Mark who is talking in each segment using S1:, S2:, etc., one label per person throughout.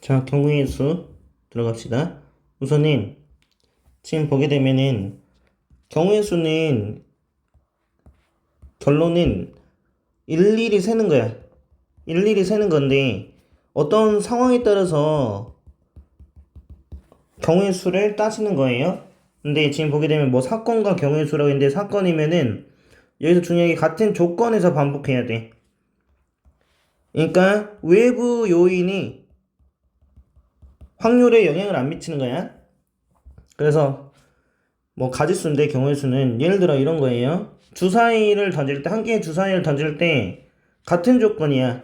S1: 자, 경우의 수 들어갑시다. 우선은 지금 보게 되면은 경우의 수는 결론은 일일이 세는 거야. 일일이 세는 건데 어떤 상황에 따라서 경우의 수를 따지는 거예요. 근데 지금 보게 되면 뭐 사건과 경우의 수라고 했는데 사건이면은 여기서 중요한 게 같은 조건에서 반복해야 돼. 그러니까 외부 요인이 확률에 영향을 안 미치는 거야. 그래서 뭐 가짓수인데 경우의 수는 예를 들어 이런 거예요. 주사위를 던질 때 한 개의 주사위를 던질 때 같은 조건이야.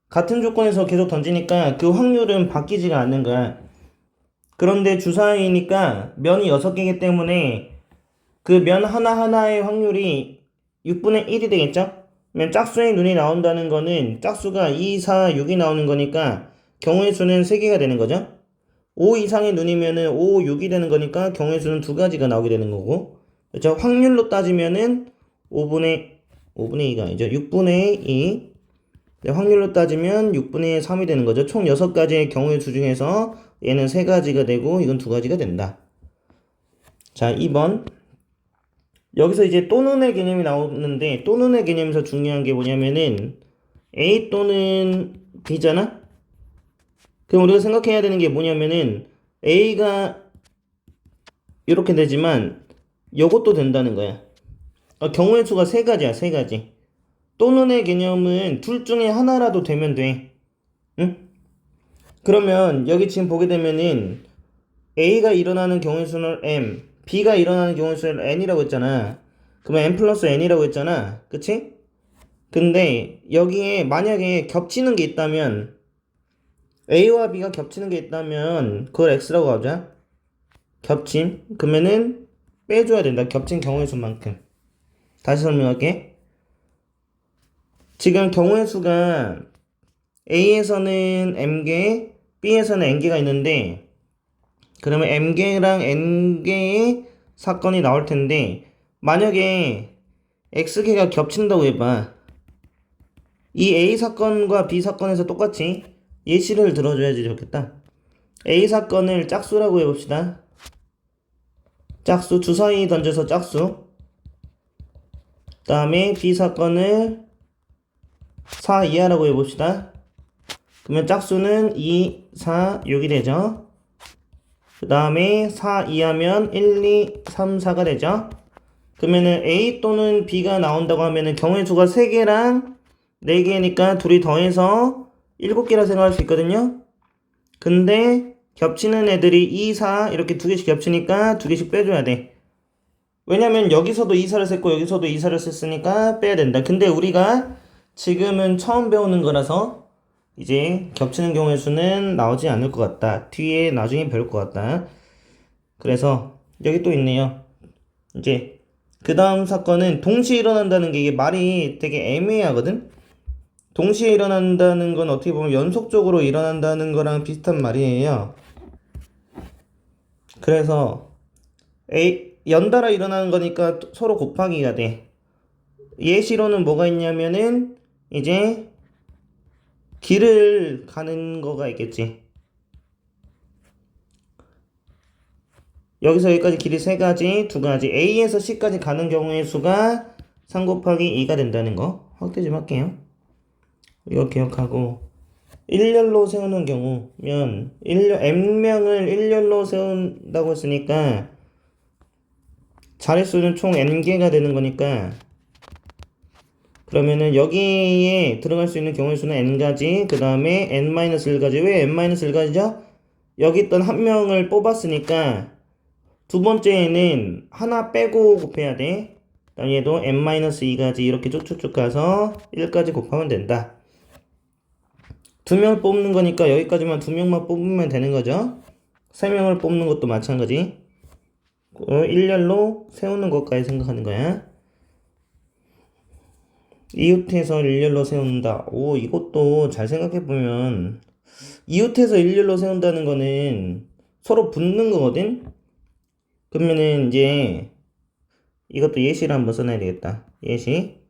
S1: 같은 조건에서 계속 던지니까 그 확률은 바뀌지가 않는 거야. 그런데 주사위니까 면이 6개이기 때문에 그 면 하나하나의 확률이 6분의 1이 되겠죠? 그러면 짝수의 눈이 나온다는 거는 짝수가 2, 4, 6이 나오는 거니까 경우의 수는 3개가 되는 거죠? 5 이상의 눈이면은 5, 6이 되는 거니까 경우의 수는 2가지가 나오게 되는 거고. 그렇죠? 확률로 따지면은 5분의 2가 아니죠. 6분의 2. 확률로 따지면 6분의 3이 되는 거죠. 총 6가지의 경우의 수 중에서 얘는 3가지가 되고 이건 2가지가 된다. 자, 2번. 여기서 이제 또는의 개념이 나오는데 또는의 개념에서 중요한 게 뭐냐면은 A 또는 B잖아? 그럼 우리가 생각해야 되는 게 뭐냐면은 A가 이렇게 되지만 요것도 된다는 거야. 경우의 수가 3가지야, 3가지. 또는의 개념은 둘 중에 하나라도 되면 돼. 응? 그러면 여기 지금 보게 되면은 A가 일어나는 경우의 수는 M, B가 일어나는 경우의 수는 N이라고 했잖아. 그러면 M 플러스 N이라고 했잖아. 그치? 근데 여기에 만약에 겹치는 게 있다면 A와 B가 겹치는 게 있다면 그걸 X라고 하자. 겹침. 그러면은 빼줘야 된다. 겹친 경우의 수만큼. 다시 설명할게. 지금 경우의 수가 A에서는 M개, B에서는 N개가 있는데 그러면 M개랑 N개의 사건이 나올 텐데 만약에 X개가 겹친다고 해봐. 이 A 사건과 B 사건에서 똑같이 예시를 들어줘야지 좋겠다. A 사건을 짝수라고 해봅시다. 짝수, 주사위 던져서 짝수. 그 다음에 B 사건을 4 이하라고 해봅시다. 그러면 짝수는 2, 4, 6이 되죠. 그 다음에 4 이하면 1, 2, 3, 4가 되죠. 그러면은 A 또는 B가 나온다고 하면은 경우의 수가 3개랑 4개니까 둘이 더해서 7개라 생각할 수 있거든요. 근데 겹치는 애들이 2, 4 이렇게 2개씩 겹치니까 2개씩 빼줘야 돼. 왜냐면 여기서도 2사를 셌고 여기서도 2사를 셌으니까 빼야 된다. 근데 우리가 지금은 처음 배우는 거라서 이제 겹치는 경우의 수는 나오지 않을 것 같다. 뒤에 나중에 배울 것 같다. 그래서 여기 또 있네요. 이제 그 다음 사건은 동시에 일어난다는 게 이게 말이 되게 애매하거든? 동시에 일어난다는 건 어떻게 보면 연속적으로 일어난다는 거랑 비슷한 말이에요. 그래서 연달아 일어나는 거니까 서로 곱하기가 돼. 예시로는 뭐가 있냐면은 이제 길을 가는 거가 있겠지. 여기서 여기까지 길이 3가지, 2가지. A에서 C까지 가는 경우의 수가 3 곱하기 2가 된다는 거. 확대 좀 할게요. 이거 기억하고. 일렬로 세우는 경우면 N명을 일렬로 세운다고 했으니까 자릿수는 총 N개가 되는 거니까 그러면은 여기에 들어갈 수 있는 경우의 수는 N가지, 그 다음에 N-1가지. 왜 N-1가지죠? 여기 있던 한 명을 뽑았으니까 두 번째에는 하나 빼고 곱해야 돼. 그다음 얘도 N-2가지 이렇게 쭉쭉쭉 가서 1까지 곱하면 된다. 2명 뽑는 거니까 여기까지만 2명만 뽑으면 되는 거죠. 3명을 뽑는 것도 마찬가지. 일렬로 세우는 것까지 생각하는 거야. 이웃에서 일렬로 세운다. 오, 이것도 잘 생각해보면 이웃에서 일렬로 세운다는 거는 서로 붙는 거거든? 그러면은 이제 이것도 예시를 한번 써놔야 되겠다. 예시.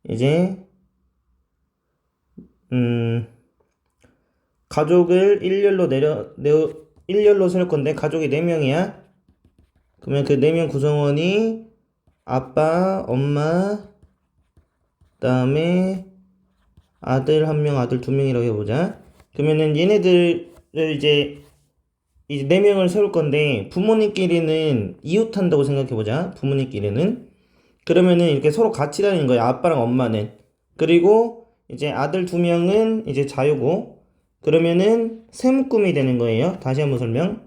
S1: 이제 음 가족을 일렬로 세울 건데 가족이 4명이야. 그러면 그 4명 구성원이 아빠, 엄마, 그다음에 아들 1명, 아들 2명이라고 해보자. 그러면은 얘네들을 이제 4명을 세울 건데 부모님끼리는 이웃한다고 생각해보자. 부모님끼리는. 그러면은 이렇게 서로 같이 다니는 거야. 아빠랑 엄마는. 그리고 이제 아들 2명은 이제 자유고. 그러면은 세 묶음이 되는 거예요. 다시 한번 설명.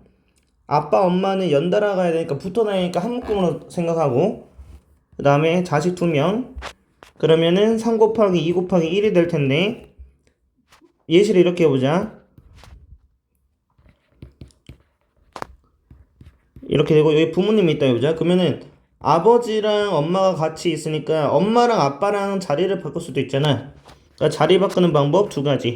S1: 아빠, 엄마는 연달아 가야 되니까 붙어 다니니까 한 묶음으로 생각하고. 그 다음에 자식 2명. 그러면은 3 곱하기 2 곱하기 1이 될 텐데 예시를 이렇게 해보자. 이렇게 되고 여기 부모님이 있다 해보자. 그러면은 아버지랑 엄마가 같이 있으니까 엄마랑 아빠랑 자리를 바꿀 수도 있잖아. 그러니까 자리 바꾸는 방법 2가지.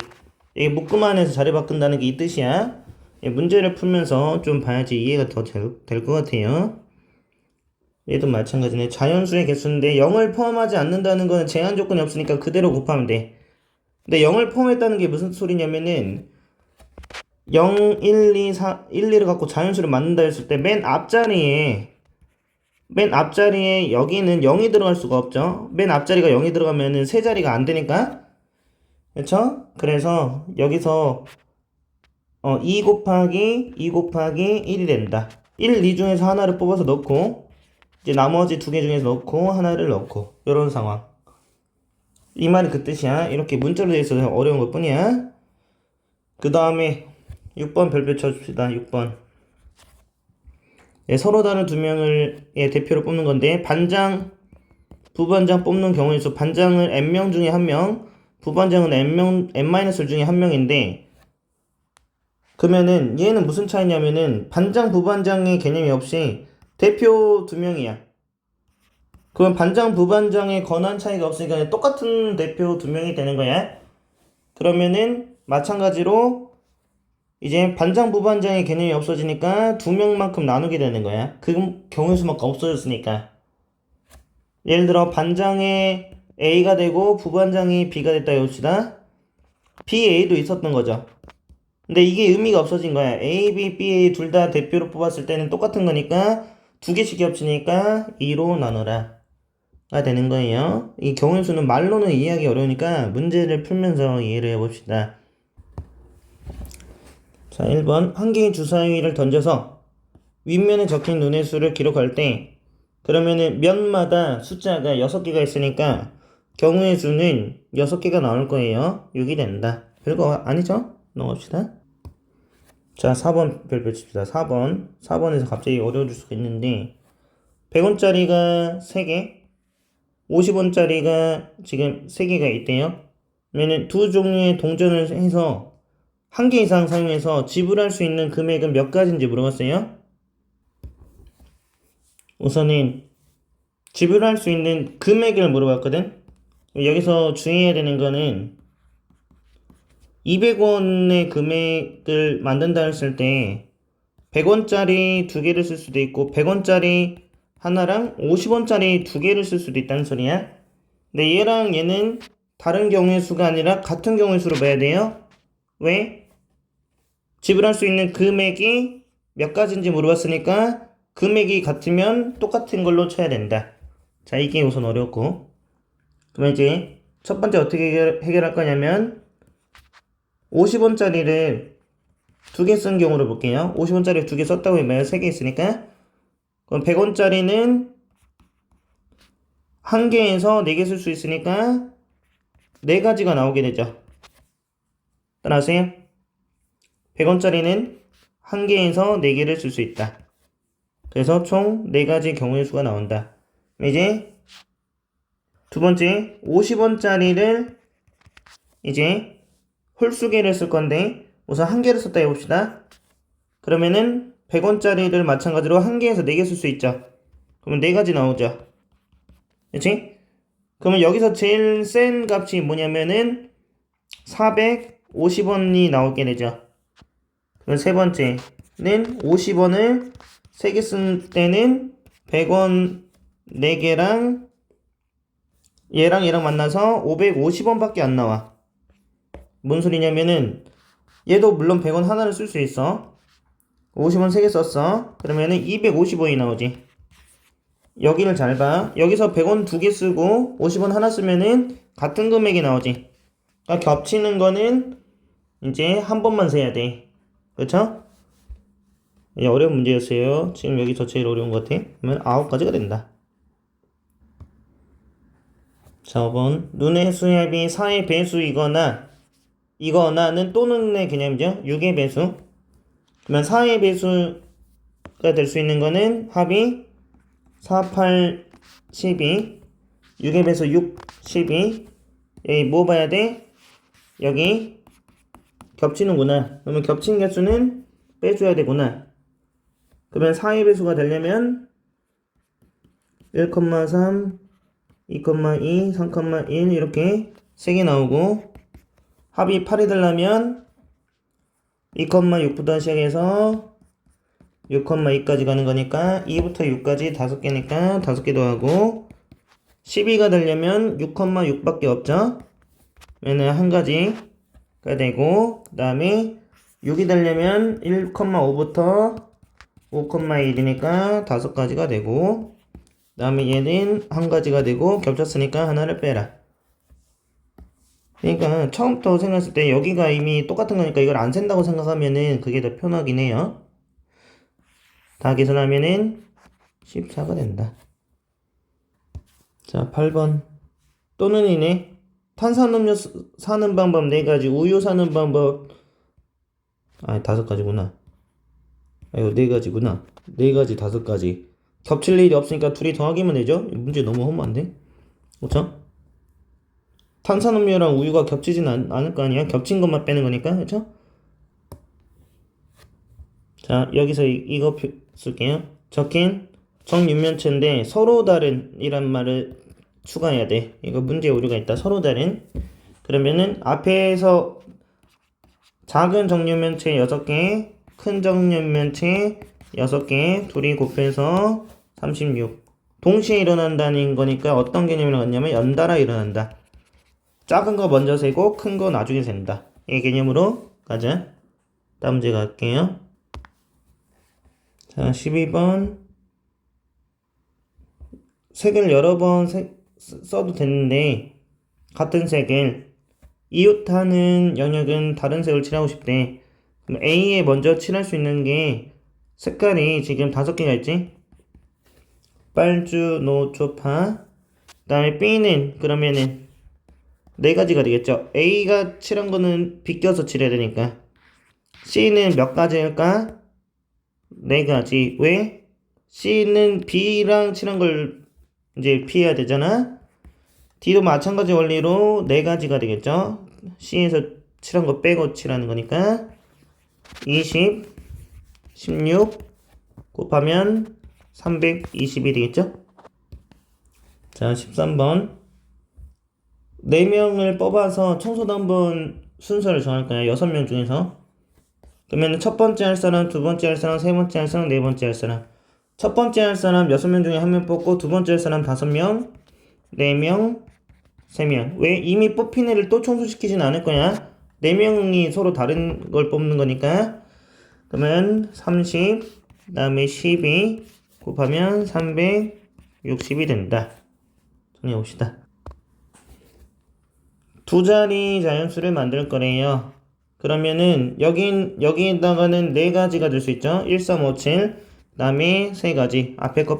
S1: 이게 묶음 안에서 자리 바꾼다는 게 이 뜻이야. 문제를 풀면서 좀 봐야지 이해가 더 될 것 같아요. 얘도 마찬가지네. 자연수의 개수인데 0을 포함하지 않는다는 거는 제한 조건이 없으니까 그대로 곱하면 돼. 근데 0을 포함했다는 게 무슨 소리냐면은 0, 1, 2, 4, 1, 2를 갖고 자연수를 만든다 했을 때 맨 앞자리에 여기는 0이 들어갈 수가 없죠. 맨 앞자리가 0이 들어가면은 세 자리가 안 되니까. 그렇죠? 그래서 여기서 2 곱하기 1이 된다. 1, 2 중에서 하나를 뽑아서 넣고 이제 나머지 2개 중에서 넣고 하나를 넣고 이런 상황. 이 말이 그 뜻이야. 이렇게 문자로 되어 있어서 어려운 것 뿐이야. 그 다음에 6번 별표 쳐줍시다. 6번. 네, 서로 다른 2명을 대표로 뽑는 건데 반장, 부반장 뽑는 경우의 수. 반장은 n명 중에 1명, 부반장은 n-1 중에 1명인데 그러면은 얘는 무슨 차이냐면은 반장, 부반장의 개념이 없이 대표 2명이야. 그럼 반장, 부반장의 권한 차이가 없으니까 똑같은 대표 2명이 되는 거야. 그러면은 마찬가지로 이제 반장, 부반장의 개념이 없어지니까 2명만큼 나누게 되는 거야. 그 경우의 수만큼 없어졌으니까. 예를 들어 반장의 A가 되고 부반장이 B가 됐다 해봅시다. BA도 있었던 거죠. 근데 이게 의미가 없어진 거야. A, B, BA 둘 다 대표로 뽑았을 때는 똑같은 거니까 2개씩 겹치니까 2로 나누라 가 되는 거예요. 이 경우의 수는 말로는 이해하기 어려우니까 문제를 풀면서 이해를 해봅시다. 자, 1번. 한 개의 주사위를 던져서 윗면에 적힌 눈의 수를 기록할 때 그러면은 면마다 숫자가 6개가 있으니까 경우의 수는 6개가 나올 거예요. 6이 된다. 별거 아니죠? 넘어갑시다. 자, 4번 별표 칩시다. 4번에서 갑자기 어려워질 수가 있는데 100원짜리가 3개, 50원짜리가 지금 3개가 있대요. 그러면 두 종류의 동전을 해서 한 개 이상 사용해서 지불할 수 있는 금액은 몇 가지인지 물어봤어요. 우선은 지불할 수 있는 금액을 물어봤거든. 여기서 주의해야 되는 거는 200원의 금액을 만든다 했을 때 100원짜리 2개를 쓸 수도 있고 100원짜리 하나랑 50원짜리 2개를 쓸 수도 있다는 소리야. 근데 얘랑 얘는 다른 경우의 수가 아니라 같은 경우의 수로 봐야 돼요. 왜? 지불할 수 있는 금액이 몇 가지인지 물어봤으니까 금액이 같으면 똑같은 걸로 쳐야 된다. 자, 이게 우선 어렵고. 그러면 이제 첫 번째 어떻게 해결할 거냐면 50원짜리를 2개 쓴 경우를 볼게요. 50원짜리 2개 썼다고 하면 3개 있으니까 그럼 100원짜리는 1개에서 4개 쓸 수 있으니까 4가지가 나오게 되죠. 따라하세요. 100원짜리는 1개에서 4개를 쓸 수 있다. 그래서 총 4가지 경우의 수가 나온다. 이제 두 번째 50원짜리를 이제 홀수개를 쓸 건데 우선 1개를 썼다 해봅시다. 그러면은 100원짜리를 마찬가지로 1개에서 4개 쓸 수 있죠. 그러면 4가지 나오죠. 그치? 그러면 여기서 제일 센 값이 뭐냐면은 450원이 나오게 되죠. 그럼 세 번째는 50원을 3개 쓸 때는 100원 4개랑 얘랑 만나서 550원밖에 안 나와. 뭔 소리냐면은 얘도 물론 100원 하나를 쓸 수 있어. 50원 3개 썼어. 그러면은 250원이 나오지. 여기를 잘 봐. 여기서 100원 2개 쓰고 50원 하나 쓰면은 같은 금액이 나오지. 그러니까 겹치는 거는 이제 한 번만 세야 돼. 그렇죠? 어려운 문제였어요. 지금 여기서 제일 어려운 것 같아. 그러면 9가지가 된다. 4번 눈의 수압이 4의 배수이거나는 또는의 개념이죠. 6의 배수. 그러면 4의 배수가 될 수 있는 거는 합이 4, 8, 12 6의 배수 6, 12 여기 뭐 봐야 돼? 여기 겹치는구나. 그러면 겹친 개수는 빼줘야 되구나. 그러면 4의 배수가 되려면 1,3 2,2, 3,1 이렇게 3개 나오고 합이 8이 되려면 2,6부터 시작해서 6,2까지 가는 거니까 2부터 6까지 5개니까 5개 더하고 12가 되려면 6,6밖에 없죠. 그러면 한 가지가 되고 그 다음에 6이 되려면 1,5부터 5,1이니까 5가지가 되고 그 다음에 얘는 한 가지가 되고 겹쳤으니까 하나를 빼라. 그러니까 처음부터 생각했을 때 여기가 이미 똑같은 거니까 이걸 안 센다고 생각하면은 그게 더 편하긴 해요. 다 계산하면은 14가 된다. 자, 8번. 또는 이네. 탄산음료 사는 방법 4가지, 우유 사는 방법 5가지구나. 이거 4가지구나. 4가지, 5가지. 겹칠 일이 없으니까 둘이 더하기만 되죠? 문제 너무 험한데? 그쵸? 탄산음료랑 우유가 겹치진 않을 거 아니야? 겹친 것만 빼는 거니까, 그쵸? 자, 여기서 이거 쓸게요. 적힌 정육면체인데 서로 다른 이란 말을 추가해야 돼. 이거 문제 오류가 있다. 서로 다른. 그러면은 앞에서 작은 정육면체 6개, 큰 정육면체 6개, 둘이 곱해서 36. 동시에 일어난다는 거니까 어떤 개념이라고 했냐면 연달아 일어난다. 작은 거 먼저 세고 큰 거 나중에 센다. 이 개념으로 가자. 다음 문제 갈게요. 자, 12번. 색을 여러 번 써도 되는데 같은 색을 이웃하는 영역은 다른 색을 칠하고 싶대. 그럼 A에 먼저 칠할 수 있는 게 색깔이 지금 5개가 있지? 빨주, 노초, 파. 그 다음에 B는 그러면은 4가지가 되겠죠. A가 칠한 거는 비껴서 칠해야 되니까. C는 몇 가지일까? 4가지. 왜? C는 B랑 칠한 걸 이제 피해야 되잖아. D도 마찬가지 원리로 4가지가 되겠죠. C에서 칠한 거 빼고 칠하는 거니까 20, 16 곱하면 320이 되겠죠. 자, 13번 4명을 뽑아서 청소도 한번 순서를 정할 거야. 6명 중에서. 그러면 첫 번째 할 사람, 두 번째 할 사람, 세 번째 할 사람, 네 번째 할 사람. 첫 번째 할 사람 6명 중에 1명 뽑고 두 번째 할 사람 5명, 4명, 3명. 왜? 이미 뽑힌 애를 또 청소시키진 않을 거야. 4명이 서로 다른 걸 뽑는 거니까. 그러면 30, 그 다음에 12 곱하면 360이 된다. 정리해봅시다. 두 자리 자연수를 만들 거래요. 그러면은 여기에다가는 4가지가 될 수 있죠. 1, 3, 5, 7. 그 다음에 3가지. 앞에 거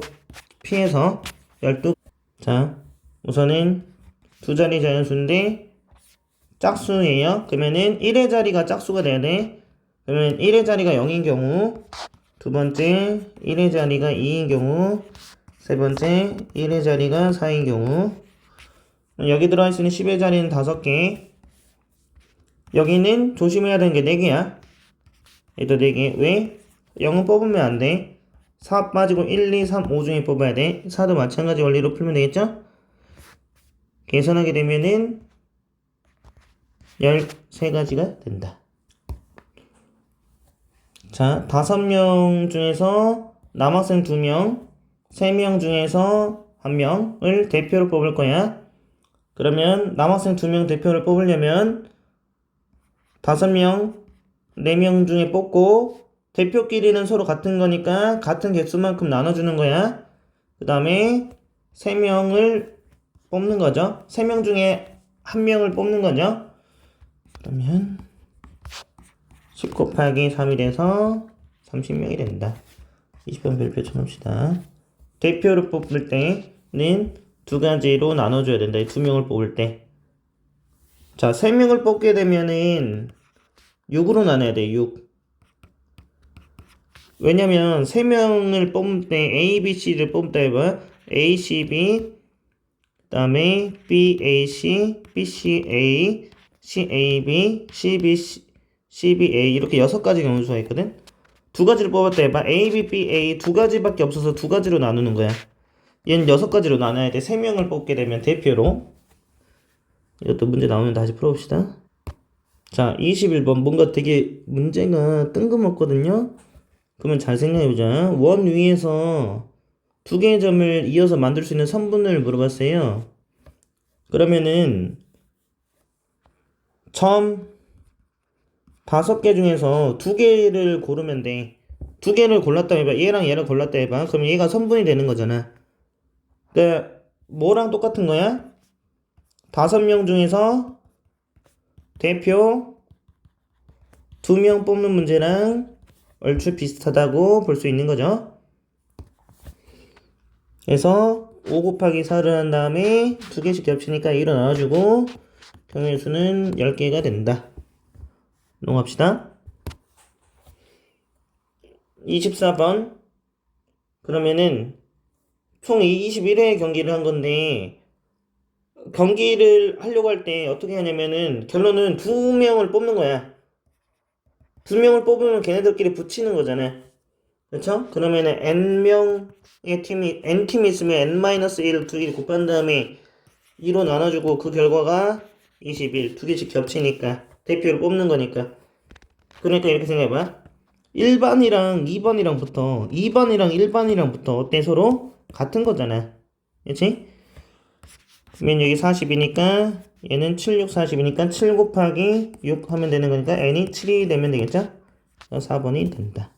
S1: 피해서 12. 자, 우선은 두 자리 자연수인데 짝수예요. 그러면은 1의 자리가 짝수가 돼야 돼. 그러면 1의 자리가 0인 경우, 두 번째 1의 자리가 2인 경우, 세 번째 1의 자리가 4인 경우. 여기 들어가 있으니 10의 자리는 5개. 여기는 조심해야 되는 게 4개야. 얘도 4개. 왜? 0은 뽑으면 안 돼. 4 빠지고 1, 2, 3, 5 중에 뽑아야 돼. 4도 마찬가지 원리로 풀면 되겠죠? 계산하게 되면은 13가지가 된다. 자, 5명 중에서 남학생 2명, 3명 중에서 1명을 대표로 뽑을 거야. 그러면 남학생 2명 대표를 뽑으려면 5명 4명 중에 뽑고 대표끼리는 서로 같은 거니까 같은 개수만큼 나눠주는 거야. 그 다음에 3명을 뽑는 거죠. 3명 중에 1명을 뽑는 거죠. 그러면 10 곱하기 3이 돼서 30명이 된다. 20번 별표 쳐놓읍시다. 대표를 뽑을 때는 두 가지로 나눠줘야 된다. 2명을 뽑을 때. 자, 3명을 뽑게 되면은 6으로 나눠야 돼. 6. 왜냐면 3명을 뽑을 때 A, B, C를 뽑다 해봐. A, C, B, 그 다음에 B, A, C, B, C, A, C, A, B, C, B, C, B, A 이렇게 6가지 경우수가 있거든. 두 가지를 뽑았다 해봐. A, B, B, A 두 가지밖에 없어서 두 가지로 나누는 거야. 얘는 6가지로 나눠야 돼. 3명을 뽑게 되면 대표로. 이것도 문제 나오면 다시 풀어봅시다. 자, 21번 뭔가 되게 문제가 뜬금없거든요. 그러면 잘 생각해보자. 원 위에서 두 개의 점을 이어서 만들 수 있는 선분을 물어봤어요. 그러면은 점 5개 중에서 2개를 고르면 돼. 2개를 골랐다 해봐. 얘랑 얘를 골랐다 해봐. 그럼 얘가 선분이 되는 거잖아. 그러니까 뭐랑 똑같은 거야? 5명 중에서 대표 2명 뽑는 문제랑 얼추 비슷하다고 볼 수 있는 거죠. 그래서 5 곱하기 4를 한 다음에 2개씩 겹치니까 1로 나눠주고 경우의 수는 10개가 된다. 넘어갑시다. 24번. 그러면은 총 21회 경기를 한 건데 경기를 하려고 할 때 어떻게 하냐면은 결론은 2명을 뽑는 거야. 2명을 뽑으면 걔네들끼리 붙이는 거잖아. 그렇죠? 그러면은 n명의 팀이 n팀이 있으면 n-1을 2개 곱한 다음에 2로 나눠주고 그 결과가 21 2개씩 겹치니까 대표를 뽑는 거니까. 그러니까 이렇게 생각해봐. 1번이랑 2번이랑 1번이랑 붙어 어때? 서로 같은 거잖아. 그치? 그러면 여기 40이니까 얘는 7, 6, 40이니까 7 곱하기 6 하면 되는 거니까 n이 7이 되면 되겠죠? 4번이 된다.